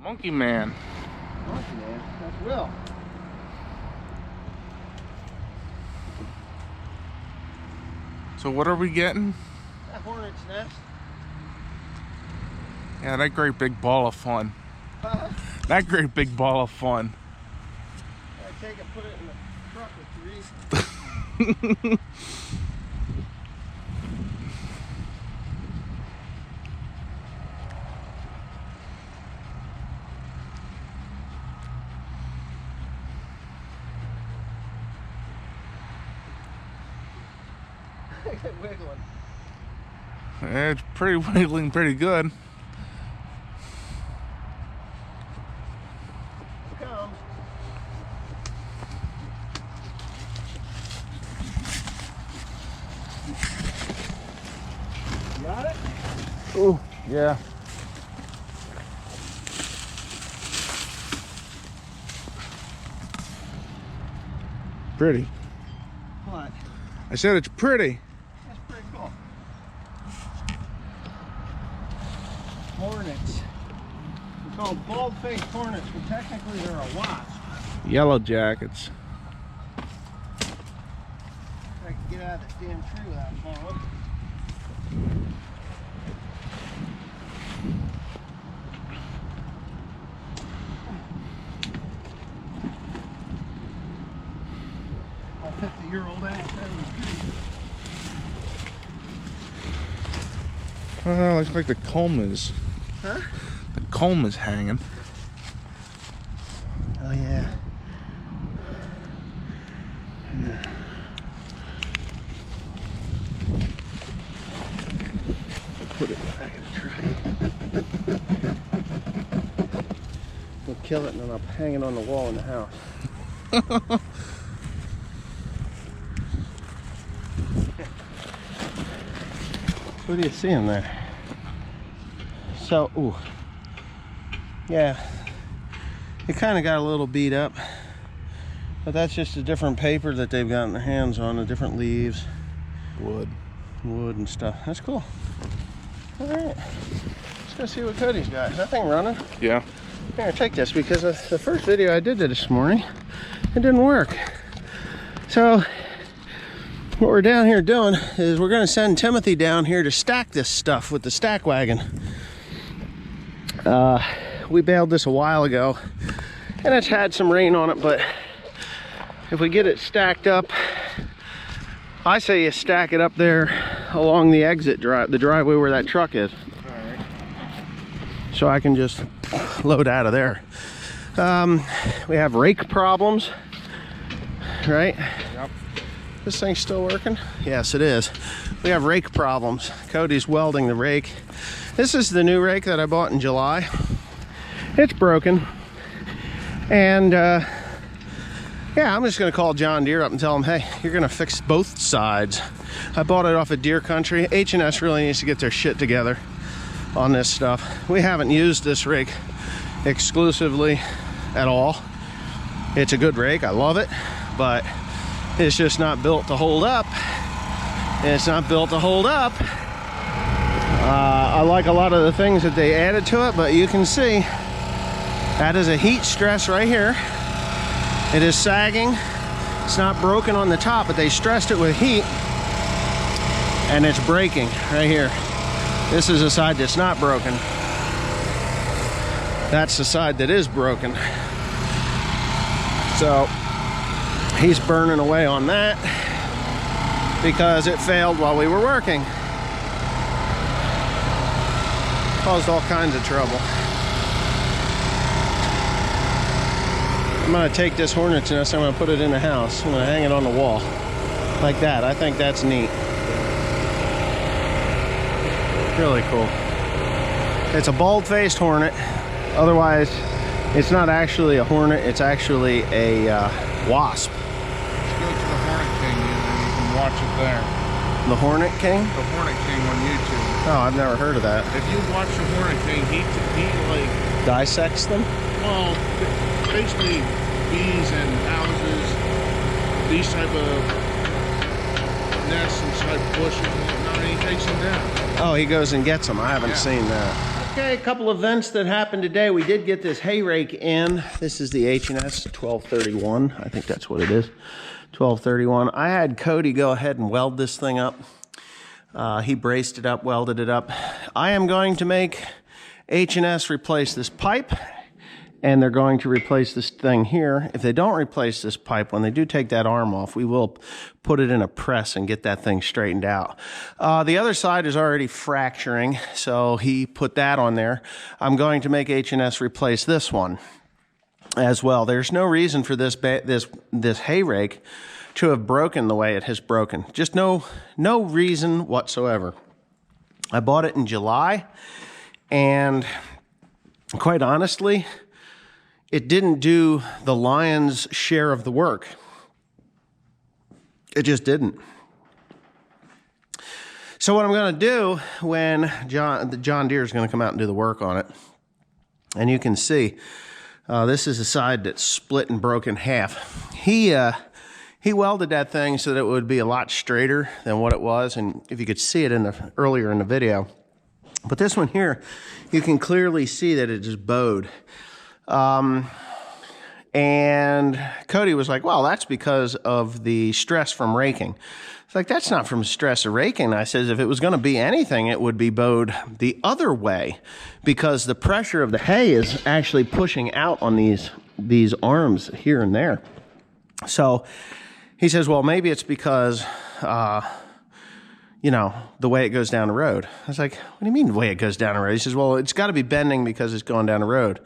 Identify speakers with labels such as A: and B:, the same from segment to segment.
A: Monkey man.
B: Monkey man, that's Will.
A: So what are we getting?
B: That hornet's nest.
A: Yeah, that great big ball of fun. That great big ball of fun.
B: I take it, put it in the truck with Therese. Wiggling.
A: It's pretty wiggling pretty good.
B: Here comes. Got it?
A: Oh, yeah. Pretty.
B: What?
A: I said it's pretty.
B: That's pretty cool. Hornets. They're called bald-faced hornets, but technically they're a wasp.
A: Yellow jackets.
B: If I can get out of this damn tree without falling. A 50-year-old ass out of the tree.
A: Looks like the comb is.
B: Huh?
A: The comb is hanging.
B: Oh yeah. Put it back in the tray. We'll kill it and then I'll hang it on the wall in the house. What do you see in there? So, ooh. Yeah. It kind of got a little beat up. But that's just a different paper that they've gotten their hands on, the different leaves.
A: Wood.
B: Wood and stuff. That's cool. Alright. Let's go see what Cody's got. Is that thing running?
A: Yeah.
B: Here, take this because the first video I did this morning, it didn't work. So, what we're down here doing is we're going to send Timothy down here to stack this stuff with the stack wagon. We baled this a while ago and it's had some rain on it, but if we get it stacked up, I say you stack it up there along the exit drive, the driveway where that truck is.
A: Alright.
B: So I can just load out of there. We have rake problems, right?
A: Yep.
B: This thing's still working? Yes, it is. We have rake problems. Cody's welding the rake. This is the new rake that I bought in July. It's broken. And yeah, I'm just gonna call John Deere up and tell him, hey, you're gonna fix both sides. I bought it off of Deere Country. H&S really needs to get their shit together on this stuff. We haven't used this rake exclusively at all. It's a good rake, I love it, but it's just not built to hold up. It's not built to hold up. I like a lot of the things that they added to it, but you can see that is a heat stress right here. It is sagging. It's not broken on the top, but they stressed it with heat and it's breaking right here. This is the side that's not broken. That's the side that is broken. So he's burning away on that because it failed while we were working. Caused all kinds of trouble. I'm gonna take this hornet's nest, I'm gonna put it in the house. I'm gonna hang it on the wall. Like that. I think that's neat. Really cool. It's a bald-faced hornet. Otherwise, it's not actually a hornet, it's actually a wasp.
A: Let's go to the Hornet King and you can watch it there.
B: The Hornet King?
A: The Hornet King on YouTube.
B: Oh, I've never heard of that.
A: If you watch the Hornet King, he like
B: Dissects them?
A: well, basically bees and houses, these type of nests inside bushes and whatnot, and he takes them down.
B: Oh, he goes and gets them. I haven't
A: Yeah.
B: seen that. Okay, a couple events that happened today. We did get this hay rake in. This is the H&S 1231. I think that's what it is. 1231. I had Cody go ahead and weld this thing up. He braced it up, welded it up. I am going to make H&S replace this pipe, and they're going to replace this thing here. If they don't replace this pipe, when they do take that arm off, we will put it in a press and get that thing straightened out. The other side is already fracturing, so he put that on there. I'm going to make H&S replace this one as well. There's no reason for this hay rake to have broken the way it has broken. Just no reason whatsoever. I bought it in July, and quite honestly, it didn't do the lion's share of the work. It just didn't. So what I'm going to do when John Deere is going to come out and do the work on it, and you can see this is a side that's split and broke in half. He welded that thing so that it would be a lot straighter than what it was, and if you could see it earlier in the video. But this one here, you can clearly see that it just bowed. And Cody was like, well, that's because of the stress from raking. It's like, that's not from stress of raking. I says, if it was going to be anything, it would be bowed the other way, because the pressure of the hay is actually pushing out on these arms here and there. So he says, well, maybe it's because, you know, the way it goes down the road. I was like, what do you mean the way it goes down the road? He says, well, it's got to be bending because it's going down the road.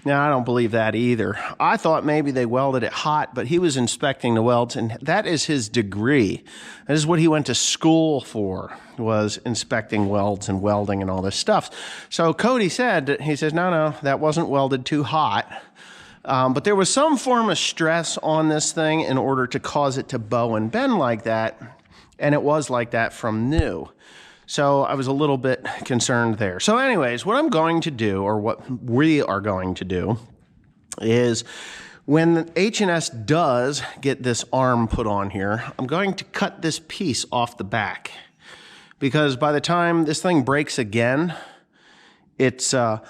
B: Now, I don't believe that either. I thought maybe they welded it hot, but he was inspecting the welds, and that is his degree. That is what he went to school for, was inspecting welds and welding and all this stuff. So Cody said, he says, no, that wasn't welded too hot. But there was some form of stress on this thing in order to cause it to bow and bend like that. And it was like that from new. So I was a little bit concerned there. So anyways, what I'm going to do, or what we are going to do, is when H&S does get this arm put on here, I'm going to cut this piece off the back. Because by the time this thing breaks again, it's going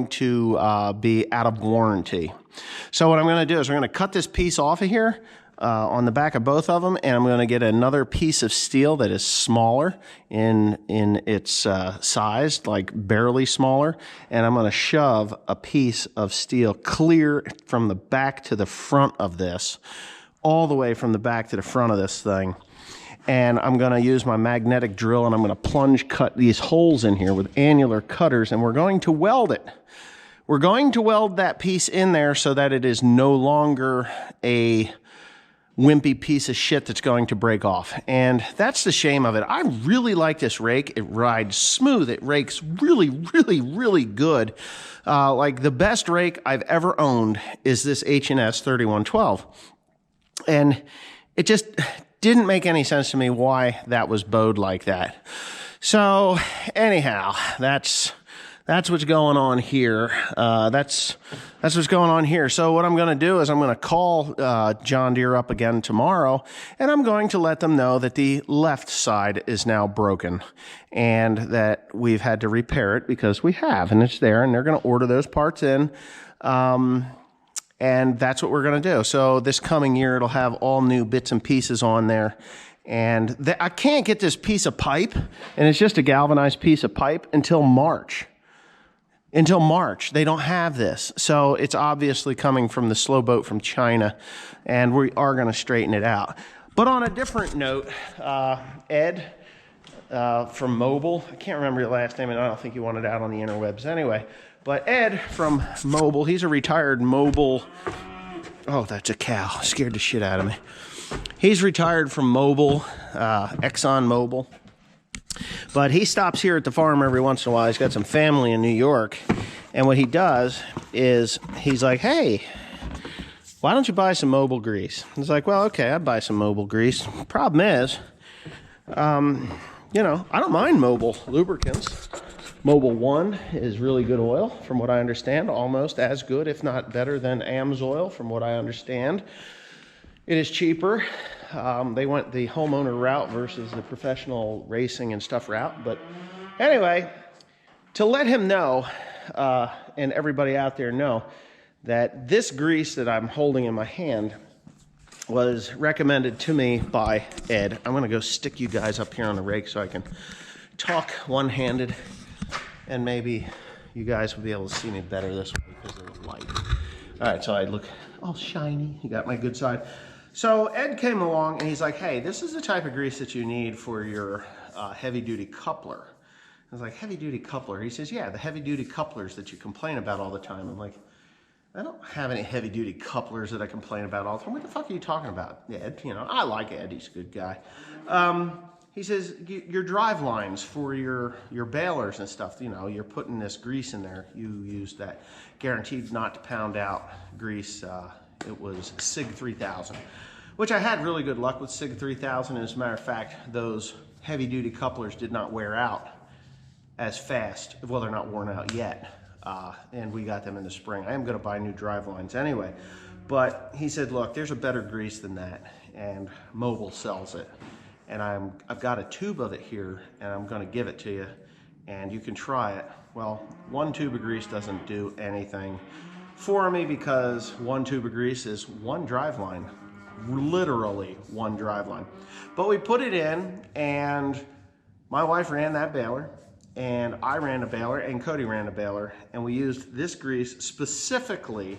B: to be out of warranty. So what I'm going to do is we're going to cut this piece off of here, on the back of both of them, and I'm going to get another piece of steel that is smaller in its size, like barely smaller, and I'm going to shove a piece of steel clear from the back to the front of this, all the way from the back to the front of this thing. And I'm going to use my magnetic drill, and I'm going to plunge cut these holes in here with annular cutters, and we're going to weld it. We're going to weld that piece in there so that it is no longer a wimpy piece of shit that's going to break off. And that's the shame of it. I really like this rake. It rides smooth. It rakes really, really, really good. Like the best rake I've ever owned is this H&S 3112. And it just didn't make any sense to me why that was bowed like that. So anyhow, that's what's going on here. That's what's going on here. So what I'm going to do is I'm going to call John Deere up again tomorrow, and I'm going to let them know that the left side is now broken and that we've had to repair it, because we have, and it's there, and they're going to order those parts in. And that's what we're going to do. So this coming year, it'll have all new bits and pieces on there. And I can't get this piece of pipe, and it's just a galvanized piece of pipe, until March. Until March, they don't have this. So it's obviously coming from the slow boat from China, and we are going to straighten it out. But on a different note, Ed from Mobile, I can't remember your last name, and I don't think you want it out on the interwebs anyway, but Ed from Mobile, he's a retired Mobile, oh, that's a cow, scared the shit out of me. He's retired from Mobile, Exxon Mobil. But he stops here at the farm every once in a while. He's got some family in New York. And what he does is he's like, hey, why don't you buy some Mobil grease? He's like, well, okay, I'd buy some Mobil grease. Problem is, you know, I don't mind Mobil lubricants. Mobil 1 is really good oil, from what I understand. Almost as good, if not better, than AMSOIL, from what I understand. It is cheaper. They went the homeowner route versus the professional racing and stuff route. But anyway, to let him know, and everybody out there know, that this grease that I'm holding in my hand was recommended to me by Ed. I'm gonna go stick you guys up here on the rake so I can talk one-handed, and maybe you guys will be able to see me better this way because of the light. All right, so I look all shiny. You got my good side. So Ed came along and he's like, hey, this is the type of grease that you need for your heavy-duty coupler. I was like, heavy-duty coupler? He says, yeah, the heavy-duty couplers that you complain about all the time. I'm like, I don't have any heavy-duty couplers that I complain about all the time. What the fuck are you talking about, Ed? You know, I like Ed. He's a good guy. He says, your drive lines for your balers and stuff, you know, you're putting this grease in there. You use that guaranteed not to pound out grease. It was SIG 3000, which I had really good luck with SIG 3000. As a matter of fact, those heavy-duty couplers did not wear out as fast. Well, they're not worn out yet. And we got them in the spring. I am going to buy new drive lines anyway. But he said, look, there's a better grease than that, and Mobil sells it. And I've got a tube of it here, and I'm going to give it to you, and you can try it. Well, one tube of grease doesn't do anything for me because one tube of grease is one drive line, literally one drive line. But we put it in, and my wife ran that baler, and I ran a baler, and Cody ran a baler, and we used this grease specifically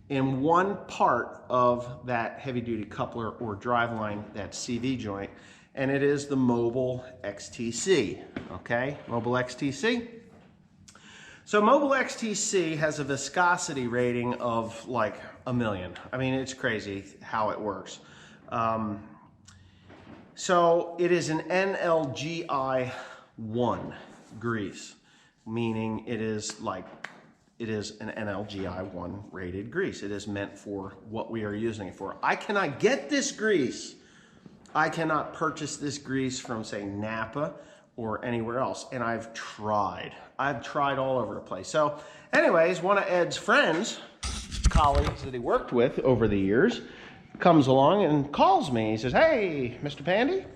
B: in one part of that heavy-duty coupler or drive line, that CV joint, and it is the Mobil XTC, okay? Mobil XTC. So Mobil XTC has a viscosity rating of like 1,000,000. I mean, it's crazy how it works. So it is an NLGI 1 grease, meaning it is an NLGI 1 rated grease. It is meant for what we are using it for. I cannot get this grease. I cannot purchase this grease from, say, Napa or anywhere else, and I've tried. I've tried all over the place. So anyways, one of Ed's friends, colleagues that he worked with over the years, comes along and calls me. He says, hey, Mr. Pandy.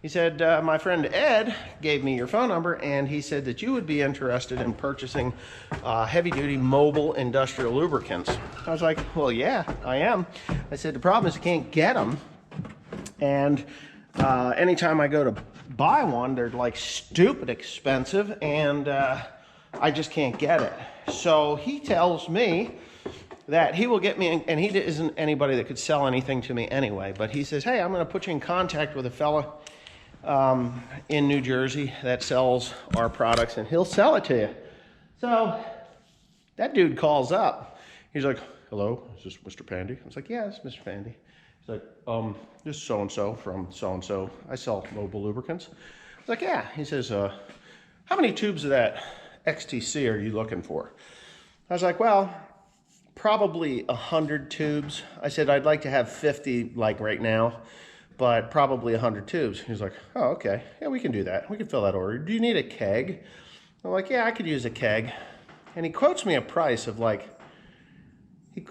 B: He said, my friend Ed gave me your phone number, and he said that you would be interested in purchasing heavy-duty Mobil industrial lubricants. I was like, well, yeah, I am. I said, the problem is I can't get them. And anytime I go to buy one, they're like stupid expensive, and I just can't get it. So he tells me that he will get me, and he isn't anybody that could sell anything to me anyway, but he says, hey, I'm going to put you in contact with a fella in New Jersey that sells our products, and he'll sell it to you. So that dude calls up. He's like, hello, is this Mr. Pandy? I was like, yeah, it's Mr. Pandy. He's like, this is so-and-so from so-and-so. I sell Mobil lubricants. I was like, yeah. He says, how many tubes of that XTC are you looking for? I was like, well, probably 100 tubes. I said, I'd like to have 50 like right now, but probably 100 tubes. He's like, oh, okay. Yeah, we can do that. We can fill that order. Do you need a keg? I'm like, yeah, I could use a keg. And he quotes me a price of like,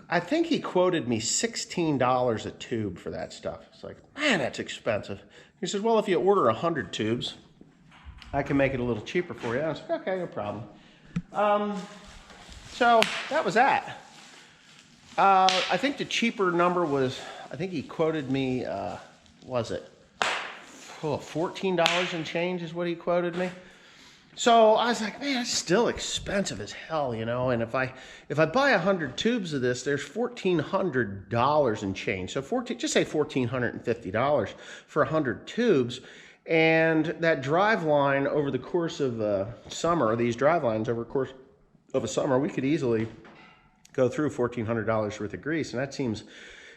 B: I think he quoted me $16 a tube for that stuff. It's like, man, that's expensive. He says, well, if you order 100 tubes, I can make it a little cheaper for you. I was like, okay, no problem. So that was that. I think the cheaper number was, I think he quoted me, was it? Oh, $14 and change is what he quoted me. So I was like, man, it's still expensive as hell, you know. And if I buy 100 tubes of this, there's $1,400 and change. So just say $1,450 for 100 tubes. And that drive line over the course of summer, these drive lines over the course of a summer, we could easily go through $1,400 worth of grease, and that seems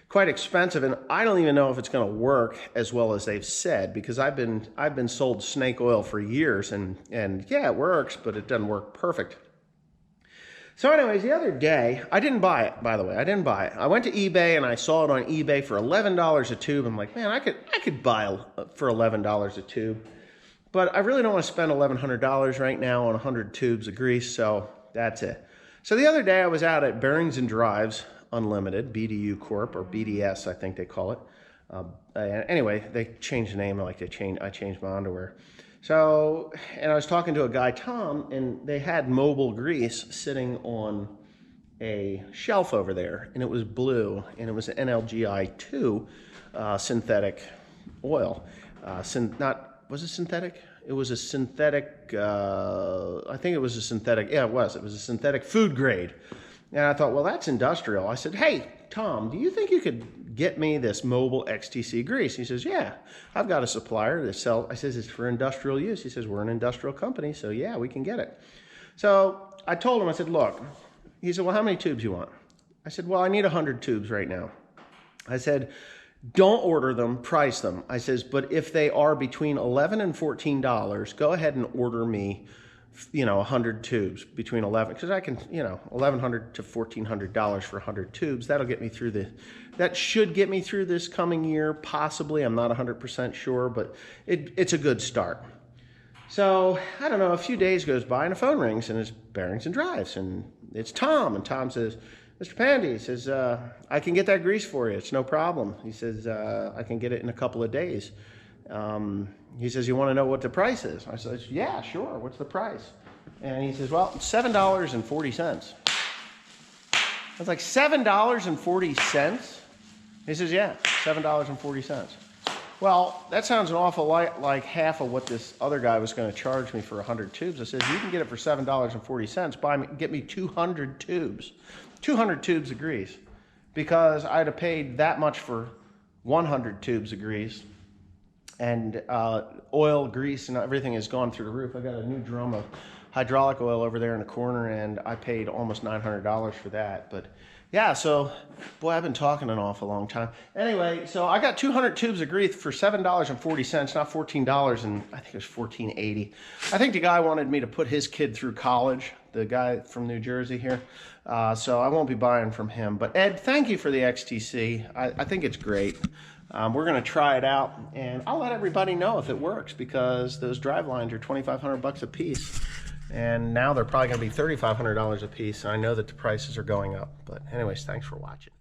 B: quite expensive, and I don't even know if it's going to work as well as they've said, because I've been sold snake oil for years, and yeah, it works, but it doesn't work perfect. So anyways, the other day, I didn't buy it, by the way. I didn't buy it. I went to eBay, and I saw it on eBay for $11 a tube. I'm like, man, I could buy for $11 a tube, but I really don't want to spend $1,100 right now on 100 tubes of grease, so that's it. So the other day, I was out at Bearings and Drives Unlimited, BDU Corp, or BDS, I think they call it. Anyway, they changed the name, I changed my underwear. So, and I was talking to a guy, Tom, and they had mobile grease sitting on a shelf over there, and it was blue, and it was an NLGI2 synthetic oil. Was it synthetic? It was a synthetic, I think it was a synthetic, yeah, it was a synthetic food grade. And I thought, well, that's industrial. I said, hey, Tom, do you think you could get me this mobile XTC grease? He says, yeah, I've got a supplier that sells. I says, it's for industrial use. He says, we're an industrial company, so yeah, we can get it. So I told him, I said, look, he said, well, how many tubes you want? I said, well, I need 100 tubes right now. I said, don't order them, price them. I says, but if they are between $11 and $14, go ahead and order me, 100 tubes between 11, because I can, $1,100 to $1,400 for 100 tubes. That'll get me through that should get me through this coming year, possibly. I'm not 100% sure, but it's a good start. So, I don't know, a few days goes by and a phone rings and it's Bearings and Drives, and it's Tom, and Tom says, Mr. Pandy, he says, I can get that grease for you. It's no problem. He says, I can get it in a couple of days. He says, you want to know what the price is? I said, yeah, sure. What's the price? And he says, well, $7.40. I was like, $7.40? He says, yeah, $7.40. Well, that sounds an awful lot like half of what this other guy was going to charge me for 100 tubes. I said, you can get it for $7.40. Get me 200 tubes. 200 tubes of grease. Because I'd have paid that much for 100 tubes of grease. And oil, grease, and everything has gone through the roof. I got a new drum of hydraulic oil over there in the corner, and I paid almost $900 for that. But yeah, so boy, I've been talking an awful long time. Anyway, so I got 200 tubes of grease for $7.40, not $14, and I think it was $14.80. I think the guy wanted me to put his kid through college, the guy from New Jersey here. So I won't be buying from him. But Ed, thank you for the XTC. I think it's great. We're going to try it out, and I'll let everybody know if it works, because those drive lines are $2,500 a piece, and now they're probably going to be $3,500 a piece. And I know that the prices are going up. But anyways, thanks for watching.